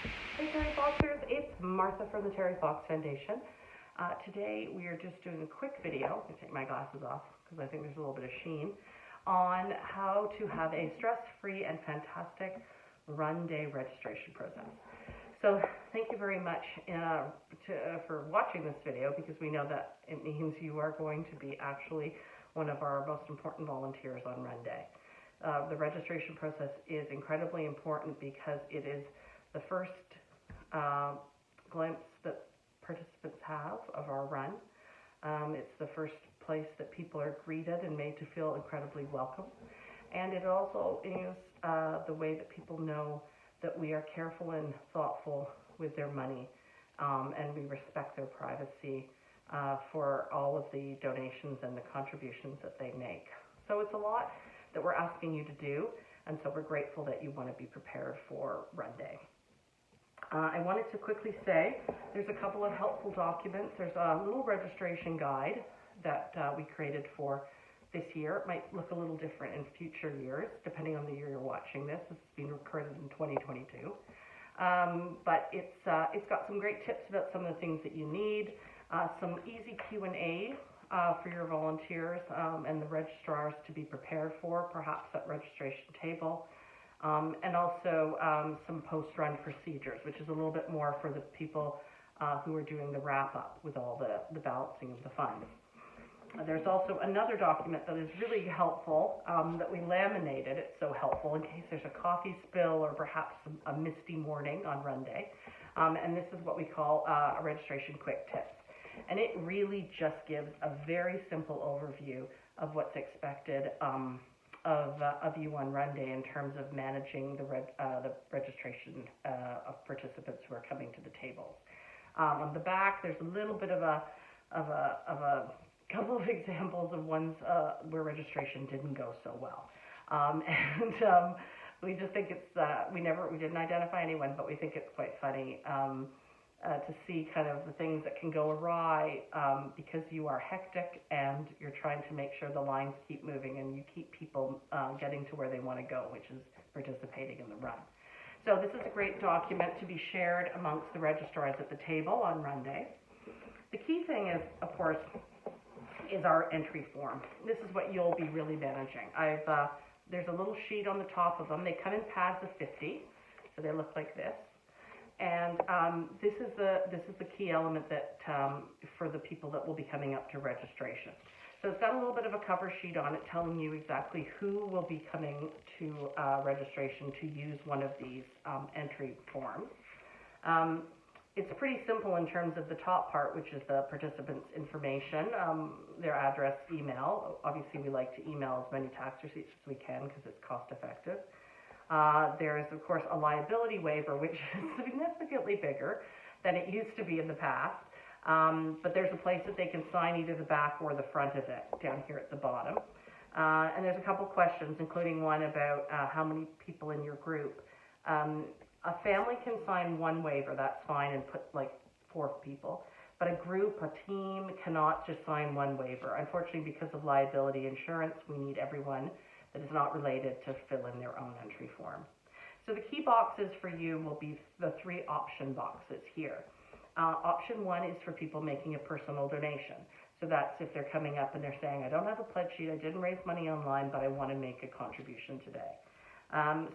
Hey Terry Foxers, it's Martha from the Terry Fox Foundation. Today we are just doing a quick video. I'm going to take my glasses off because I think there's a little bit of sheen on how to have a stress-free and fantastic run day registration process. So thank you very much for watching this video, because we know that it means you are going to be actually one of our most important volunteers on run day. The registration process is incredibly important because it is the first glimpse that participants have of our run. It's the first place that people are greeted and made to feel incredibly welcome. And it also is the way that people know that we are careful and thoughtful with their money, and we respect their privacy for all of the donations and the contributions that they make. So it's a lot that we're asking you to do, and so we're grateful that you want to be prepared for Run Day. I wanted to quickly say there's a couple of helpful documents. There's a little registration guide that we created for this year. It might look a little different in future years, depending on the year you're watching this. This has been recorded in 2022. But it's got some great tips about some of the things that you need, some easy Q&A for your volunteers and the registrars to be prepared for, perhaps at registration table. And also some post-run procedures, which is a little bit more for the people who are doing the wrap-up with all the balancing of the funds. There's also another document that is really helpful that we laminated. It's so helpful in case there's a coffee spill or perhaps a misty morning on Run Day. And this is what we call a registration quick tips. And it really just gives a very simple overview of what's expected of you on Run Day in terms of managing the registration of participants who are coming to the tables. On the back, there's a little bit of a couple of examples of ones where registration didn't go so well, and we just think it's we didn't identify anyone, but we think it's quite funny to see kind of the things that can go awry because you are hectic and you're trying to make sure the lines keep moving and you keep people getting to where they want to go, which is participating in the run. So this is a great document to be shared amongst the registrars at the table on Run Day. The key thing is, of course, is our entry form. This is what you'll be really managing. There's a little sheet on the top of them. They come in pads of 50, so they look like this. And this is the key element that for the people that will be coming up to registration. So it's got a little bit of a cover sheet on it telling you exactly who will be coming to registration to use one of these entry forms. It's pretty simple in terms of the top part, which is the participants' information, their address, email. Obviously, we like to email as many tax receipts as we can because it's cost effective. There is, of course, a liability waiver, which is significantly bigger than it used to be in the past. But there's a place that they can sign either the back or the front of it down here at the bottom. And there's a couple questions, including one about how many people in your group. A family can sign one waiver, that's fine, and put like 4 people. But a group, a team, cannot just sign one waiver. Unfortunately, because of liability insurance, we need everyone that is not related to fill in their own entry form. So the key boxes for you will be the 3 option boxes here. Option 1 is for people making a personal donation. So that's if they're coming up and they're saying, I don't have a pledge sheet, I didn't raise money online, but I want to make a contribution today.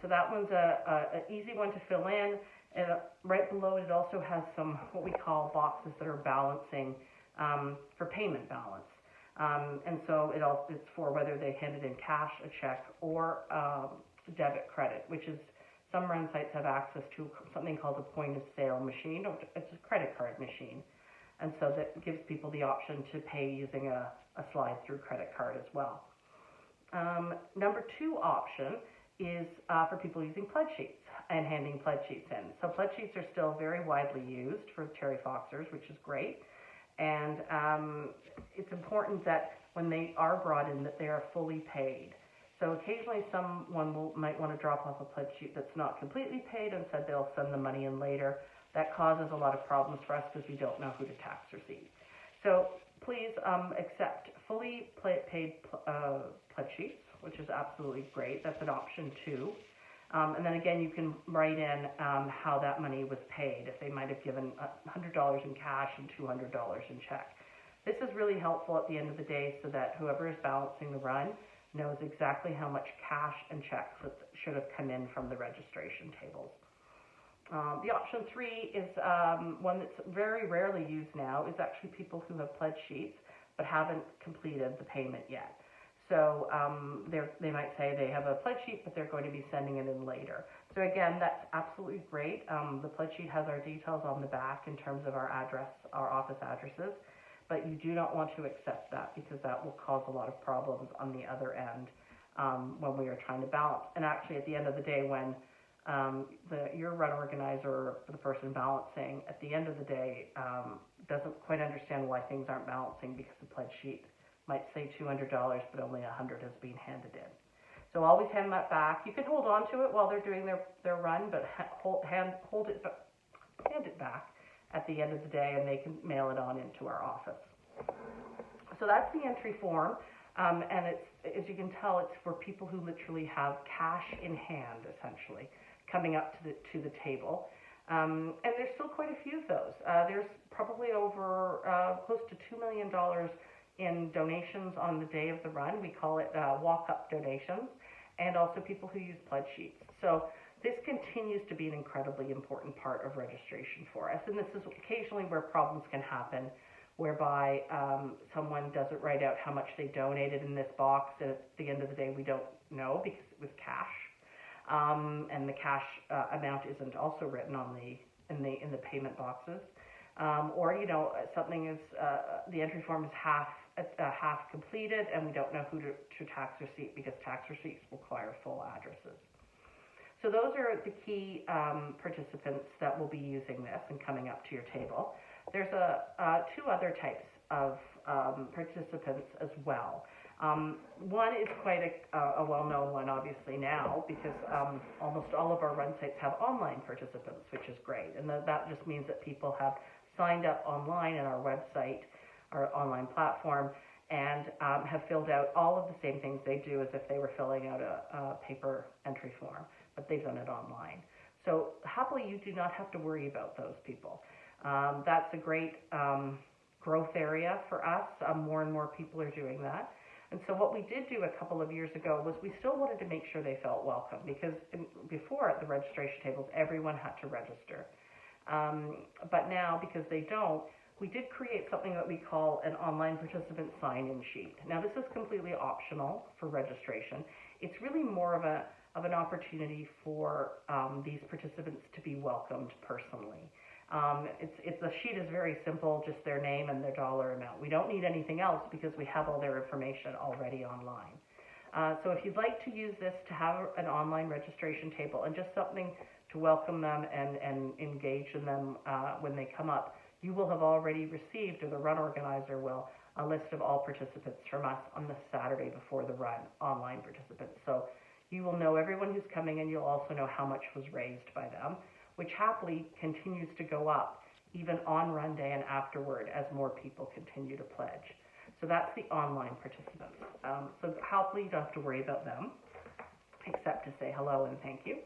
So that one's an easy one to fill in. And right below it also has some what we call boxes that are balancing for payment balance. And so it's for whether they hand it in cash, a check, or debit credit, which is some run sites have access to something called a point of sale machine, or it's a credit card machine. And so that gives people the option to pay using a slide-through credit card as well. Number 2 option is for people using pledge sheets and handing pledge sheets in. So pledge sheets are still very widely used for Terry Foxers, which is great. And it's important that when they are brought in that they are fully paid. So occasionally someone might want to drop off a pledge sheet that's not completely paid and said they'll send the money in later. That causes a lot of problems for us because we don't know who to tax receipt. So please accept fully paid pledge sheets, which is absolutely great. That's an option 2. And then again, you can write in how that money was paid, if they might have given $100 in cash and $200 in check. This is really helpful at the end of the day so that whoever is balancing the run knows exactly how much cash and checks that should have come in from the registration tables. The option 3 is one that's very rarely used now, is actually people who have pledge sheets but haven't completed the payment yet. So they might say they have a pledge sheet, but they're going to be sending it in later. So again, that's absolutely great. The pledge sheet has our details on the back in terms of our address, our office addresses, but you do not want to accept that because that will cause a lot of problems on the other end when we are trying to balance. And actually, at the end of the day, when your run organizer or the person balancing at the end of the day doesn't quite understand why things aren't balancing because the pledge sheet might say $200, but only $100 has been handed in. So always hand that back. You can hold on to it while they're doing their run, but hand it back at the end of the day, and they can mail it on into our office. So that's the entry form, and it's, as you can tell, it's for people who literally have cash in hand, essentially, coming up to the table. And there's still quite a few of those. There's probably over close to $2 million in donations on the day of the run. We call it walk-up donations, and also people who use pledge sheets. So this continues to be an incredibly important part of registration for us, and this is occasionally where problems can happen, whereby someone doesn't write out how much they donated in this box, and at the end of the day we don't know because it was cash, and the cash amount isn't also written on in the payment boxes, or something is the entry form is half completed, and we don't know who to tax receipt because tax receipts require full addresses. So those are the key participants that will be using this and coming up to your table. There's two other types of participants as well. One is quite a well-known one, obviously, now, because almost all of our run sites have online participants, which is great. And that just means that people have signed up online in our website, our online platform, and have filled out all of the same things they do as if they were filling out a paper entry form, but they've done it online. So happily, you do not have to worry about those people. That's a great growth area for us. More and more people are doing that. And so what we did do a couple of years ago was we still wanted to make sure they felt welcome, because before at the registration tables, everyone had to register. But now, because they don't, we did create something that we call an online participant sign-in sheet. Now, this is completely optional for registration. It's really more of an opportunity for these participants to be welcomed personally. The sheet is very simple, just their name and their dollar amount. We don't need anything else because we have all their information already online. So if you'd like to use this to have an online registration table and just something to welcome them and engage in them when they come up, you will have already received, or the run organizer will, a list of all participants from us on the Saturday before the run, online participants. So you will know everyone who's coming, and you'll also know how much was raised by them, which happily continues to go up even on run day and afterward as more people continue to pledge. So that's the online participants. So happily you don't have to worry about them, except to say hello and thank you.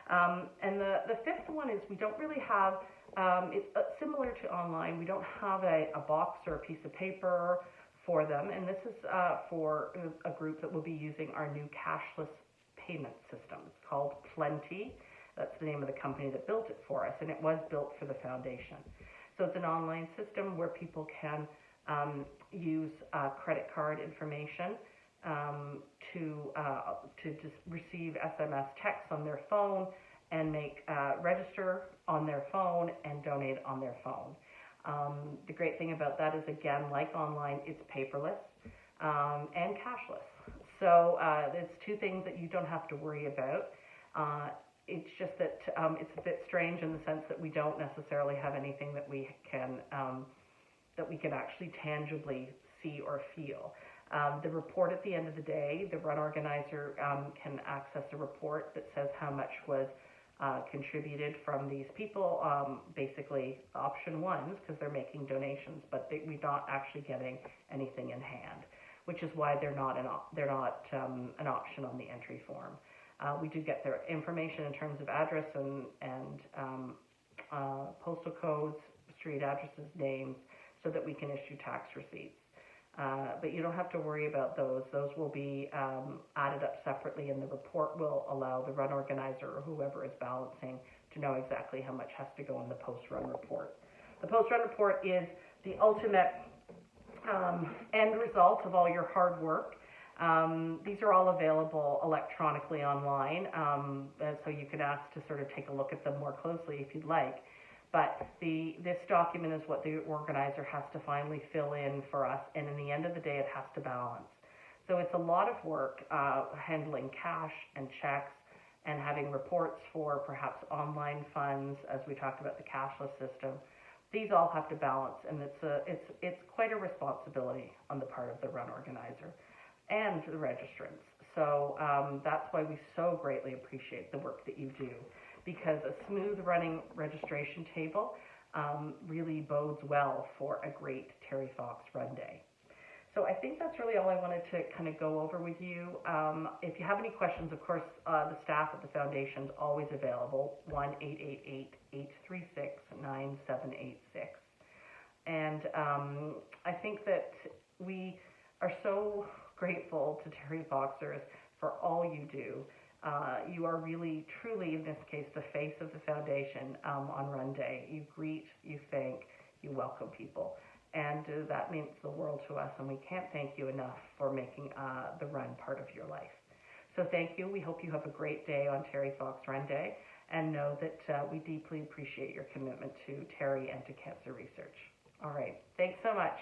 And the fifth one is we don't really have, it's similar to online, we don't have a box or a piece of paper for them, and this is for a group that will be using our new cashless payment system. It's called Plenty. That's the name of the company that built it for us, and it was built for the foundation. So it's an online system where people can use credit card information to just receive SMS texts on their phone and register on their phone and donate on their phone. The great thing about that is, again, like online, it's paperless and cashless. So it's two things that you don't have to worry about. It's just that it's a bit strange in the sense that we don't necessarily have anything that we can actually tangibly see or feel. The report at the end of the day, the run organizer can access a report that says how much was contributed from these people, basically option ones, because they're making donations, but we're not actually getting anything in hand, which is why they're not an option on the entry form. We do get their information in terms of address and postal codes, street addresses, names, so that we can issue tax receipts. But you don't have to worry about those. Those will be added up separately, and the report will allow the run organizer or whoever is balancing to know exactly how much has to go in the post-run report. The post-run report is the ultimate end result of all your hard work. These are all available electronically online, so you can ask to sort of take a look at them more closely if you'd like. But this document is what the organizer has to finally fill in for us, and in the end of the day, it has to balance. So it's a lot of work handling cash and checks and having reports for perhaps online funds, as we talked about the cashless system. These all have to balance, and it's quite a responsibility on the part of the run organizer and the registrants. So that's why we so greatly appreciate the work that you do, because a smooth running registration table really bodes well for a great Terry Fox Run Day. So I think that's really all I wanted to kind of go over with you. If you have any questions, of course, the staff at the foundation is always available, 1-888-836-9786. And I think that we are so grateful to Terry Foxers for all you do. You are really, truly, in this case, the face of the foundation on Run Day. You greet, you thank, you welcome people. And that means the world to us, and we can't thank you enough for making the run part of your life. So thank you. We hope you have a great day on Terry Fox Run Day, and know that we deeply appreciate your commitment to Terry and to cancer research. All right. Thanks so much.